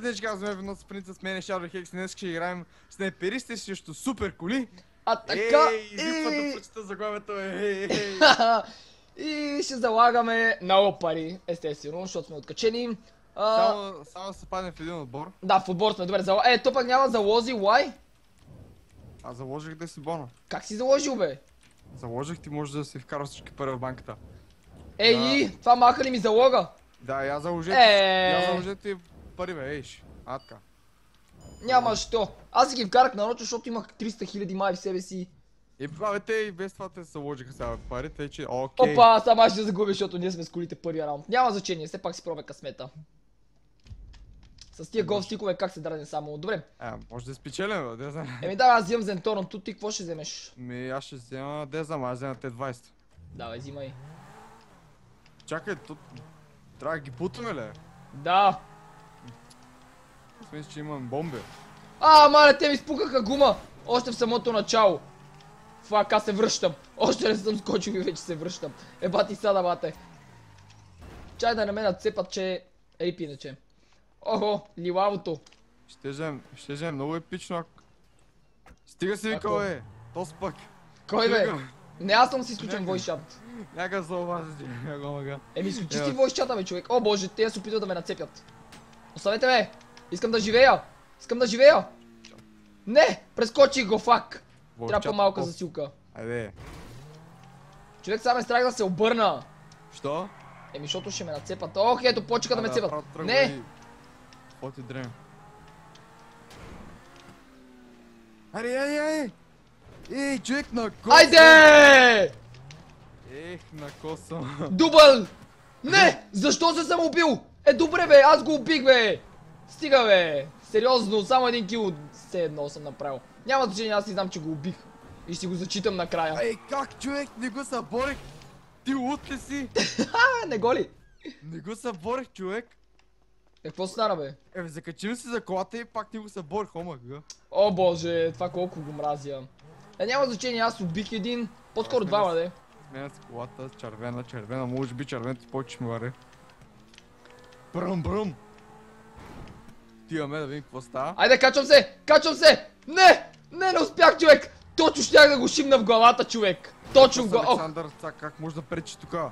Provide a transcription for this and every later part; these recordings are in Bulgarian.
днес казваме ведно с принца с мен Shadow Hex, днес ще играем снайперисти срещу супер коли. А така Липват да почита заглавието и ще залагаме много пари, естествено, защото сме откачени. Само се паднем в един отбор. Да, в отбор сме, добре. То пък няма залози, why? Аз заложих да си бона. Как си заложил, бе? Заложих, ти можеш да си вкараш всички пари в банката. Ей, това маха ли ми залога? Да, я заложете пари, бе, ейш. Така. Няма що. Аз си ги вкарах нарочно, защото имах 300 000 май в себе си. И те и без това те заложиха сега парите, че окей. Опа, сама ще загубя, защото ние сме с колите първия раунд. Няма значение, все пак си пробвай късмета. С тия гол стикове как се дране само. Добре. Може да спечелим, бе, да знам. Да, аз взимам Зенторон, тут ти какво ще вземеш? Аз ще взема, аз взема Т-20. Давай, взимай. Чакай, тут трябва да ги бутаме, ли? Да. Мисля, че имам бомби. Мале, те ми спукаха гума. Още в самото начало. Фак, аз се връщам. Още не съм скочил и вече се връщам. Бати сада, бате. Чай да не ме нацепат, че рипи иначе. Охо, лилавото. Ще взем много епично. Стига си викал, то спък. Кой, бе? Не, аз съм си изключен voice chat. Няка за обазите, няка мага. Изключи си voice chat, бе, човек. О, боже, те се опитват да ме нацепят. Оставете ме! Искам да живея! Искам да живея! Не! Прескочих го, фак! Трябва по-малка засилка. Айде. Човек, сега ме страх да се обърна. Що? Защото ще ме нацепат. Ох, ето, почека да ме цепат. Не! Какво ти дрем? Айде! Ей, човек на коса! Айде! На коса. Дубъл! Не! Защо се съм убил? Добре, бе, аз го убих, бе! Стига, бе! Сериозно, само един кил все едно съм направил. Няма значение, аз си знам, че го убих. И си го зачитам накрая. Как, човек? Не го съборих! Ти лут ли си? Не го ли? Не го съборих, човек! Какво стана, бе? Закачим се за колата и пак не го съборих, омага. О, боже, това колко го мразя. Няма значение, аз убих един, по-скоро двама, де. Сменят с колата, червена, може би червеното повече ми варе. Бръм! Тиваме да видим какво става. Айде, качвам се! Не успях, човек! Точно щях да го шимна в главата, човек! Точно в главата! Александър, как може да пречи тука?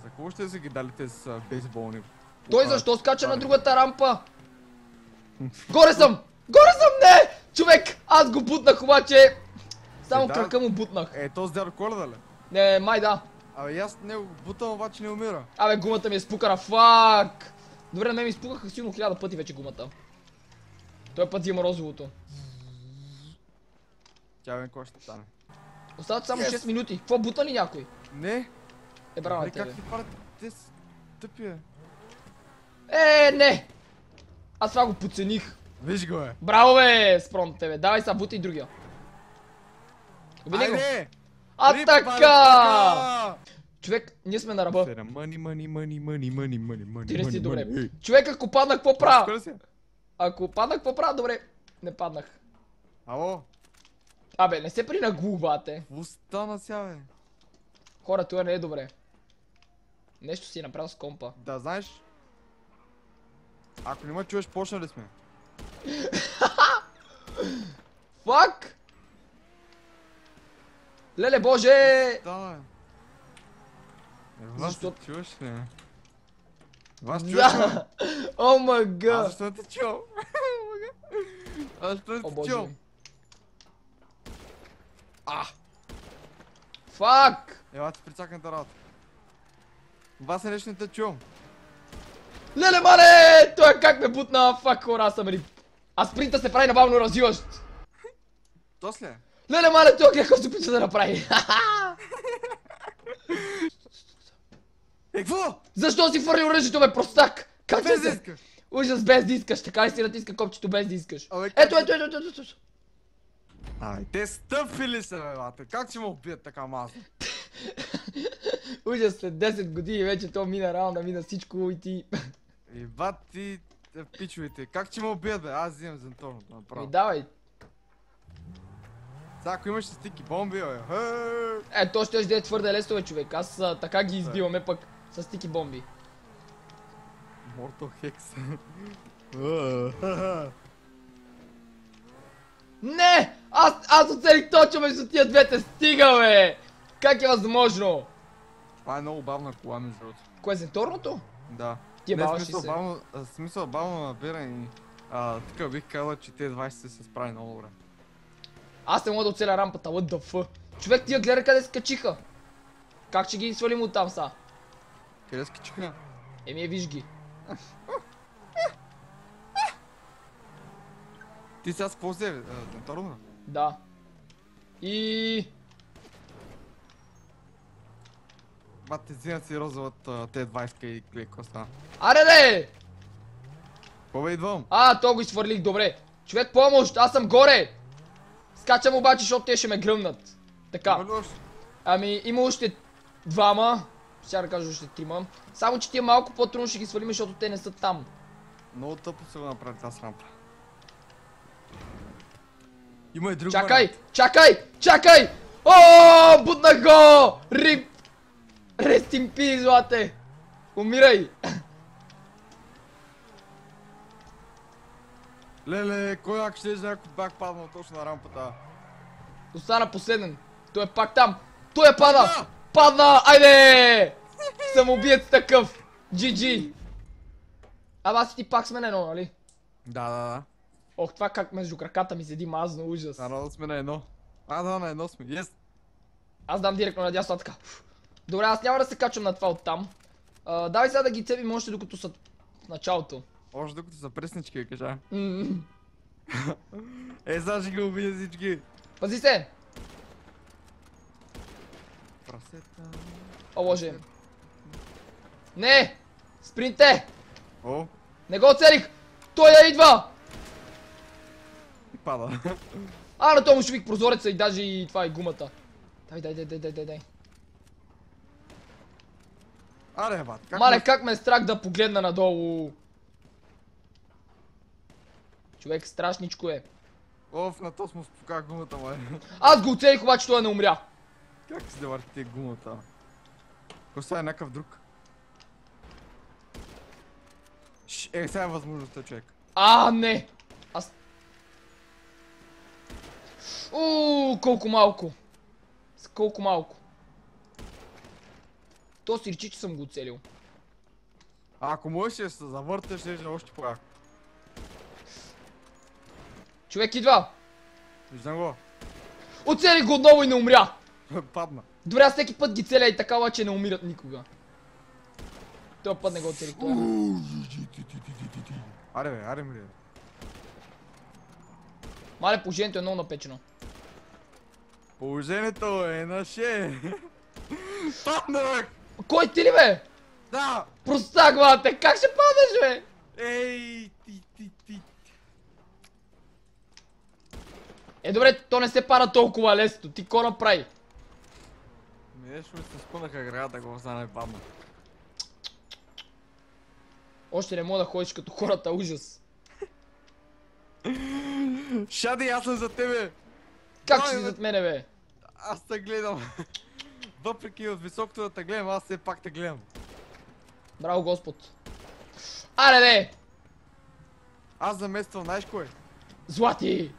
За кого ще са ги дали тези бейсболни? Той защо скача на другата рампа? Горе съм, не! Човек, аз го бутнах обаче. Само крака му бутнах. Този дядо Коледа ли? Не, май да. Аз не го бутам, обаче не умира. Гумата ми е спукана, фак! Добре, на мен ми спукаха силно 1000 пъти вече гумата. Той път взима розовото. Тя бе, какво ще стане? Остават само 6 минути. Какво, бута ли някой? Не. Браво на тебе. Как ти правят те тъпи, бе? Не! Аз това го подцених. Виж го, бе. Браво, бе, спром тебе. Давай сега, бута и другия. Айде! Така! Човек, ние сме на ръба. Мъни. Ти не си добре. Човек, ако паднах, какво правя? Ако паднах, какво правя? Добре. Не паднах. Ало? Не се принагу, бате. Какво стана сега, бе? Хора, това не е добре. Нещо си направил с компа. Да, знаеш? Ако не ме чуеш, почнали сме. Фак! Леле боже! Да, бе. Вас Защо? чуваш ли? Вас чуваш ли? О май гад! Аз защо не те чувам? Аз защо не те чувам? Фак! Ела ти прицакната работа. Вас нещо не те чувам. Леле мале! Той как ме бутна? Фак, хора, аз съм рип. А спринта се прави набавно развиващ. Тос ли? Леле мале, той какво се опитва да направи? Какво? Защо си фърли оръжието, бе, простак? Как Без се? да искаш. Ужас, без да искаш, така ли си натиска копчето без да искаш? Ето. Те стъпили се, бе, бате. Как ще ме убият така мазно? Ужас, след 10 години вече то мина раунда, мина всичко и ти... И бати, пичовете, как ще ме убият, бе? Аз взимам зенторното направо. Давай. Сега ако имаш стики бомби, бе. То ще да е твърде лесно, бе, човек. Аз така ги избиваме пък с стики бомби. Mortal Hex. Не! Аз оцелих точно между тия двете, стига бе! Как е възможно? Това е много бавна кола, между другото. Кое е зенторното? Да. Ти Не, баваш ли смисъл се? бавно, смисъл бавно набира и... Тук бих казал, че те 20 се справи много добре. Аз не мога да оцеля рампата, what the fuck? Човек, тия гледа къде се качиха. Как ще ги свалим оттам са? Къде скачиха? Виж ги. Ти сега с какво взе? Моторно? Да. И... Бат, ти взимат си розоват Т-20 и какво стана? Аре де! Какво бе идвам? То го изхвърлих, добре. Човек, помощ, аз съм горе! Скачам обаче, защото те ще ме гръмнат. Така. Има ли още? Ами, има още двама. Сега да кажа още трима. Само, че тия малко по-трудно ще ги свалим, защото те не са там. Много тъпо се го направи тази рампа. Има и друг Чакай! вариант. Чакай! Чакай! О, бутнах го! Рип! Rest in peace, злате! Умирай! Леле, кой ако ще някой бак паднал точно на рампата? Остана последен. Той е пак там. Той е пада! Падна! Падна! Айде! Самоубиец такъв! GG! Аз и ти пак сме на едно, нали? Да. Ох, това как между краката ми седи мазно, ужас. Да сме на едно. Да, на едно сме. Yes. Аз дам директно на дясно, така. Добре, аз няма да се качвам на това оттам. Давай сега да ги цепим още докато са в началото. Още докато са преснички, кажа. Ммм. Сега ще ги убия всички. Пази се! Прасета. О, боже. Не! Спринте! О, Не го оцелих! Той я идва! и пада. На този му швик прозореца и даже и това и гумата. Дай. Аре, бат, как Мале, как ме е страх да погледна надолу. Човек, страшничко е. Оф, на то сме спука гумата, май. Аз го оцелих, обаче той не умря. Как си да върти гумата? Коса е някакъв друг. Сега е възможността, човек. Не! Колко малко. С колко малко. То си речи, че съм го оцелил. Ако можеш да се завърташ, ще е още по-яко. Човек идва! Виждам го. Оцелих го отново и не умря! Падна. Добре, аз всеки път ги целя и така, обаче не умират никога. Този път не го оцелих това. Аре, мрия. Мале, положението е много напечено. Положението е на ше. Паднах! Кой ти ли бе? Да! Простак, бате, как ще падаш бе? Ей, ти. Добре, то не се пада толкова лесно, ти ко направи? Нещо ми се спънаха градата, го стане падна. Още не мога да ходиш като хората, ужас. Шади, аз съм за тебе! Как Ой, ще си бе. зад мене бе? Аз те гледам. Въпреки от високото да те гледам, аз все пак те гледам. Браво, Господ. Аре бе! Аз замествам, знаеш кой? Злати!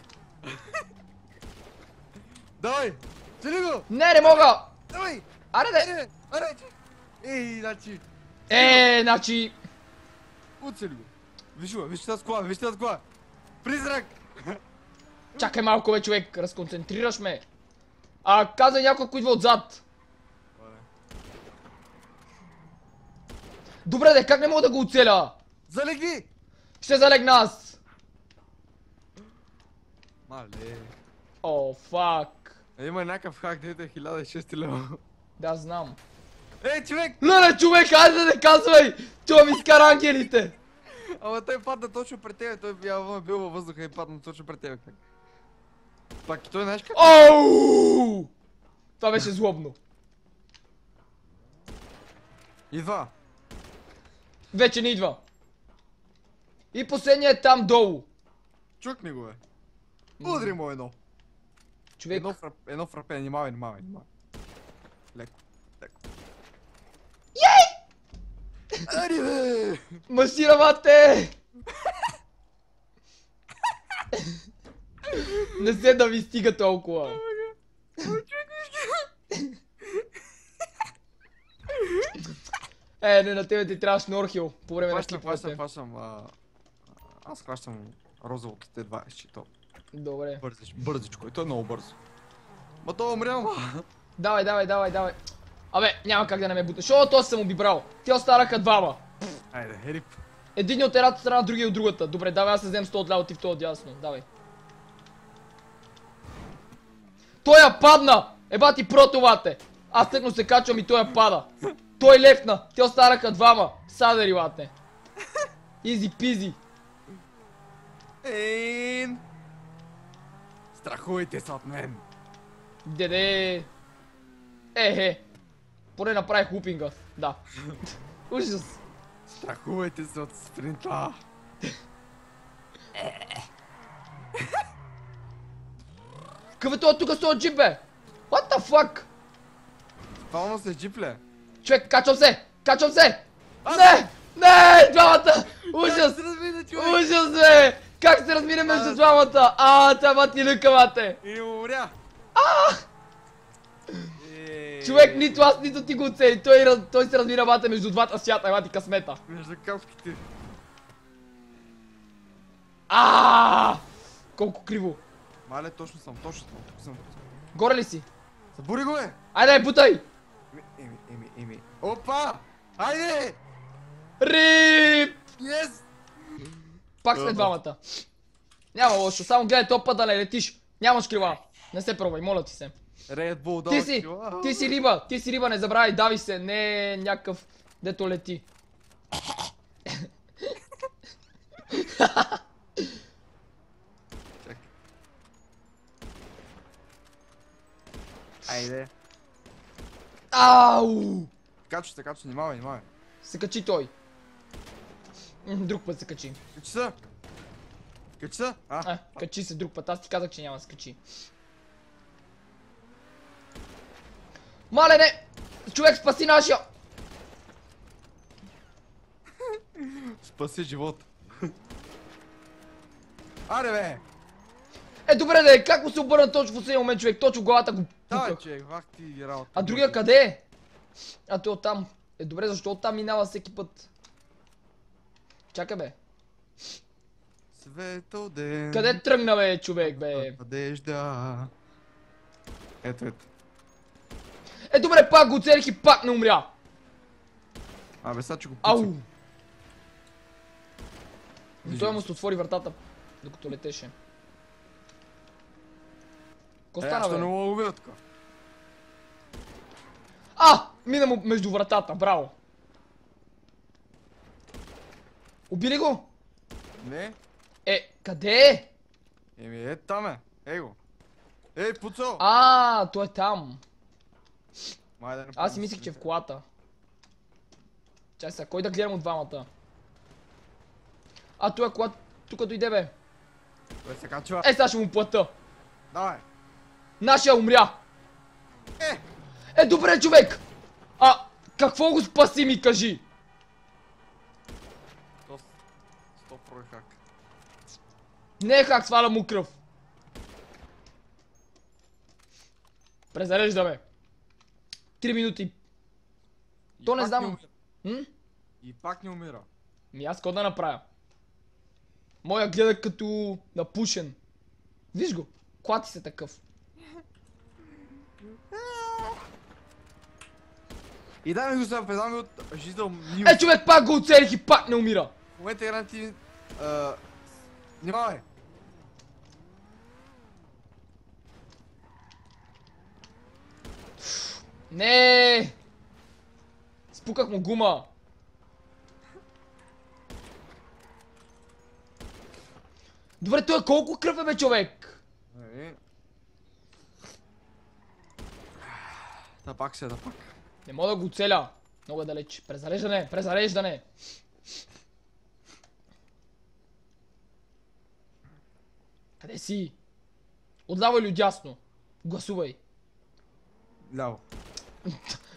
Давай! Цели го! Не мога! Давай! Аре бе! Аре! Ей, значи! Значи... Уцели го! Виж тази кола, виж тази кола! Призрак! Чакай малко бе, човек, разконцентрираш ме. Каза някой, ако идва отзад. Добре де, как не мога да го оцеля? Залегни! Ще залегна аз. Мале. О, фак. Има някакъв хак, дете 1600 лева. Да, знам. Ей, човек! Леле, човек, айде да не казвай! Това ми изкара ангелите! Ама той падна точно пред тебе, той явно е бил във въздуха и падна точно пред тебе. Пак и той знаеш как? Оу! Това беше злобно. Идва! Вече не идва. И последният е там долу. Чукни го бе! Удри му едно! Човек, Едно фрапе, внимавай. Леко. Ари, бе! Машина, бате! Не се да ви стига толкова. Не, на тебе ти трябва шнорхил по време на клиповете. Хващам. Аз хващам розовото Т-20, то. Добре. Бързичко, и то е много бързо. Ма то умря, ма. Давай. Абе, няма как да не ме буташ. О, то съм обибрал. Те останаха двама. Айде, херип. Един от едната страна, другия от другата. Добре, давай аз се взем 100 отляво, ти в това отдясно. Давай. Той я падна! Еба ти протовате! Аз тъкно се качвам и той я пада. Той лепна. Те останаха двама. Садери, лате. Изи пизи. Ейн! Страхуйте се от мен! Деде. Поне направих лупинга. Да. Ужас. Страхувайте се от спринта! Какъв е това тук с този джип, бе? What the fuck? Пълно се джипле! Човек, качвам се! Не! Двамата! Ужас! Ужас, бе! Как се размина между двамата? Това ти лъка, мате! И умря! Човек, нито аз, нито ти го оцели. Той се размира, мате, между двата свята. Ела ти късмета. Между капките. Колко криво. Мале, точно съм. Горе ли си? Събури го, бе! Айде, бутай! Еми. Опа! Айде! Рип! Yes! Пак сме двамата. Няма лошо, само гледай топ път да не летиш. Нямаш крила. Не се пробвай, моля ти се. Red Bull, Ти си риба, не забравяй, дави се, не е някакъв дето лети. Чакай. Айде. Ау! Качва се, внимавай. Се качи той. Друг път се качи. Качи се? Качи се друг път, аз ти казах, че няма да се качи. Мале, не! Човек, спаси нашия! Спаси живота. Аре, бе! Добре, да е, как му се обърна точно в последния момент, човек? Точно главата го Да, пуках. човек, вах ти работа. А другия къде е? Той оттам. Добре, защо оттам минава всеки път? Чакай, бе. Светъл ден. Къде тръгна, бе, човек, бе? Надежда. Ето. Добре, пак го оцелих и пак не умря. Абе, сега че го Ау! пуцах. Но той му се отвори вратата, докато летеше. Ко стана, Що не бе? мога убия така? Мина му между вратата, браво. Убили го? Не? Къде е? Еми, там е. Ей го. Ей, пуцо! Той е там. Май да не Аз си мислих, че е в колата. Чай сега, кой да гледам от двамата? Той е колата, тук дойде, бе. Той се качва. Сега ще му плата. Давай. Нашия умря. Добре, човек. Какво го спаси, ми кажи? Стоп, прой хак. Не е хак, сваля му кръв. Презареждаме. 3 минути. То не знам. И пак не умира. Аз какво да направя? Моя гледа като напушен. Виж го, клати се такъв. И дай ми го сега, предам ми от Жизел Нил. Човек, пак го оцелих и пак не умира. В момента играм ти... Внимавай! Не! Спуках му гума. Добре, той колко кръв е, бе, човек? Да пак. Не мога да го оцеля. Много е далеч. Презареждане. Къде си? Отляво или отдясно? Гласувай. Ляво.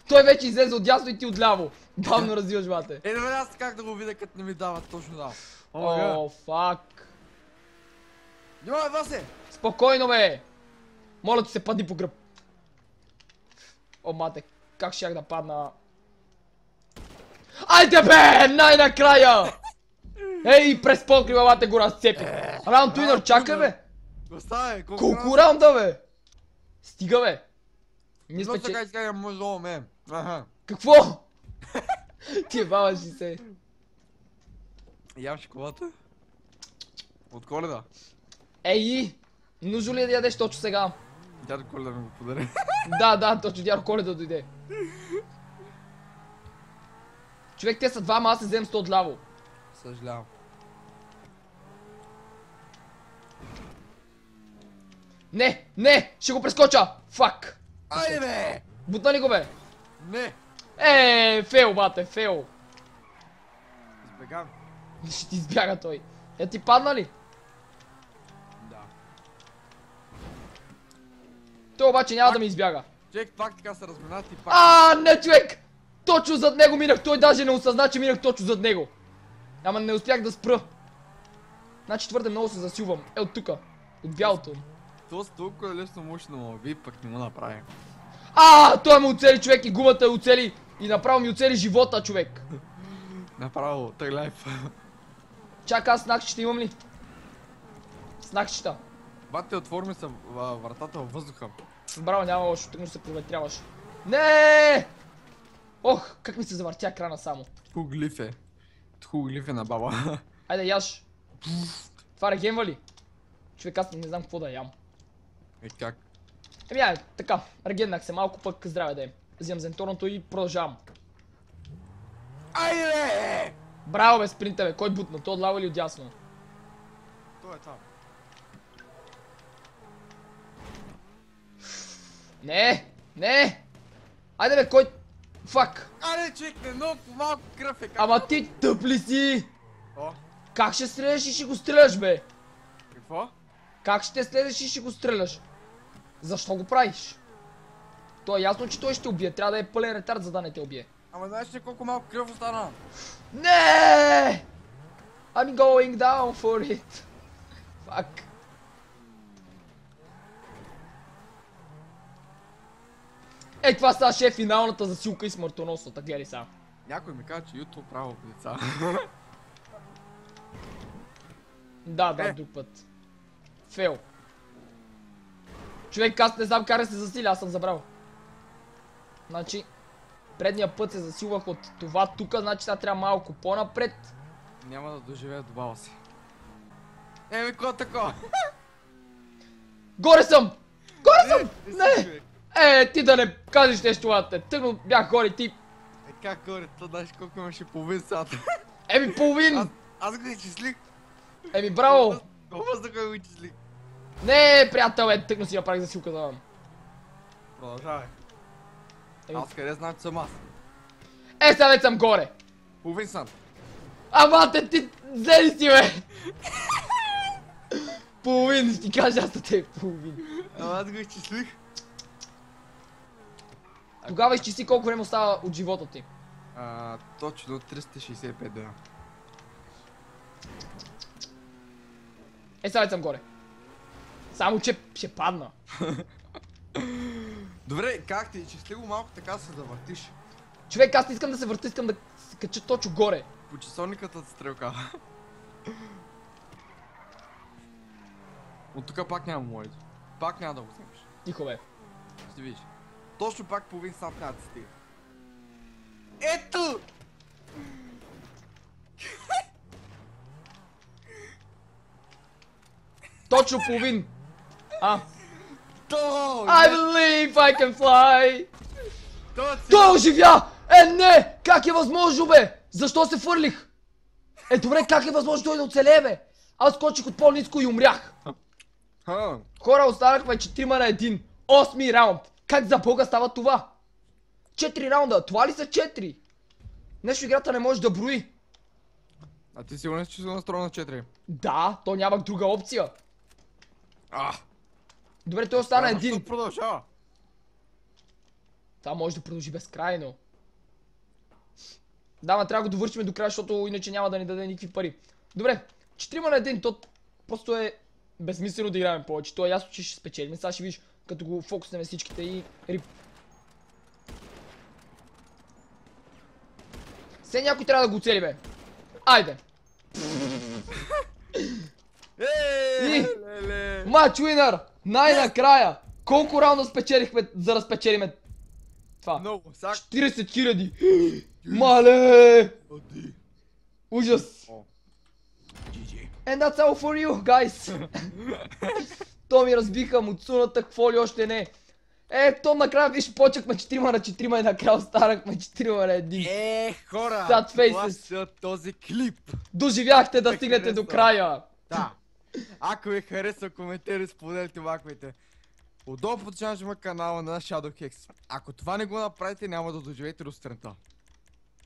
Той вече излезе от дясно и ти отляво. Бавно развиваш, бате. Е, добре, аз как да го видя, като не ми дава точно да. О, фак. Внимавай, Васе! Спокойно, бе. Моля ти се, падни по гръб. О, мате, как щях да падна? Айде, бе! Най-накрая! Ей, през покрива, бате, го разцепи. Раунд уинър, чакай, бе. Оставай, Колко раунда, бе? Стига, бе. Ние Но сме така че... иска може да умеем. Аха. Какво? Ти баваш ли се? Ям шоколада? От Коледа. Ей, нужно ли е да ядеш точно сега? Дядо Коледа ми го подари. Да, точно дядо Коледа дойде. Човек, те са двама, аз се взем 100 отляво. Съжалявам. Не, ще го прескоча! Фак! Айде, бе! Бутна ли го, бе? Не! Фейл, бате, фейл. Избегам. Ще ти избяга той. Ти падна ли? Да. Той обаче няма да ми избяга. Човек, пак така се разминат и пак... Не, човек! Точно зад него минах, той даже не осъзна, че минах точно зад него. Ама не успях да спра. Значи твърде много се засилвам. От тука. От бялото. То с толкова лесно може да му уби, пък не му направи. Той ме оцели, човек, и гумата оцели. И направо ми оцели живота, човек. Направо, тъй лайф. Чакай, аз снакчета имам ли? Снакчета. Бате, отвори ми се вратата във въздуха. Браво, няма лошо, тъкно се проветряваш. Не! Ох, как ми се завъртя крана само. Тхуглиф е на баба. Айде, яш. Това регенва ли? Човек, аз не знам какво да ям. И как? Айде, така, регеннах се малко, пък здраве да им. Взимам зенторното и продължавам. Айде! Браво, бе, спринта, бе, кой бутна? То отляво или отдясно? Той е там. Не! Айде, бе, кой... Фак! Айде, човек, не, много малко кръв е. Ама ти тъп ли си? О, Как ще стреляш и ще го стреляш, бе? какво? Как ще слезеш и ще го стреляш? Защо го правиш? То е ясно, че той ще те убие. Трябва да е пълен ретард, за да не те убие. Ама знаеш ли колко малко кръв остана? Не! I'm going down for it. Fuck. Това са ще е финалната засилка и смъртоносната. Гледай сега. Някой ми каза, че YouTube право деца. Да, друг път. Фейл. Човек, аз не знам как да се засиля, аз съм забрал. Значи, предния път се засилвах от това тука, значи сега трябва малко по-напред. Няма да доживея до баба си. Еми, какво такова? Горе съм! Горе съм! Не! Ти да не кажеш нещо, лате. Тъгно бях горе, ти. Как горе? То знаеш колко имаше половин сад. Половин! Аз го изчислих. Браво! Въздуха го изчислих. Не, приятел, тъгно си направих засилка да. Продължавай. Аз къде знам, че съм аз? Сега вече съм горе. Половин сад. Бате, ти взели си, бе! Половин, ще ти кажа аз да те половин. Ама аз го изчислих. Тогава изчисли колко време остава от живота ти. Точно 365 дена. Сега вече съм горе. Само че ще падна. Добре, как ти? Изчисли го малко така се завъртиш. Човек, аз не искам да се върта, искам да се кача точно горе. По часовниката стрелка. От тук пак няма моето. Пак няма да го вземеш. Тихо, бе. Ще видиш. Точно пак половин сам няма да ти стига. Ето! Точно половин. То! I believe I can fly. То си... Той оживя! Не! Как е възможно, бе? Защо се фърлих? Добре, как е възможно той да оцелее, бе? Аз скочих от по-ниско и умрях. Хора, останахме 4 на 1. 8 раунд. Как за бога става това? 4 раунда. Това ли са 4? Нещо играта не може да брои. А ти сигурен си, че си настроен на 4? Да, то нямах друга опция. Добре, той остана един. Продължава. Това може да продължи безкрайно. Да, ма трябва да го довършим до края, защото иначе няма да ни даде никакви пари. Добре, 4 на 1, то просто е безмислено да играем повече. То е ясно, че ще спечелим. Сега ще видиш, като го фокуснем всичките и рип. Все някой трябва да го оцели, бе. Айде. И матч уинър! Най-накрая! Колко раунда спечелихме, за да спечелиме това? Много, сак. 40 000! Мале! Ужас! GG. And that's all for you, guys! То ми разбиха муцуната, какво ли още не. То накрая виж, почнахме 4 на 4 и накрая останахме 4 на 1. Хора! Sad faces. Това са този клип. Доживяхте да стигнете до края. Да. Ако ви хареса, коментирайте, споделите, лайквайте. Отдолу подчиняваме канала на Shadowhex. Ако това не го направите, няма да доживеете до сутринта.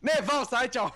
Не, Вал, сай, чао!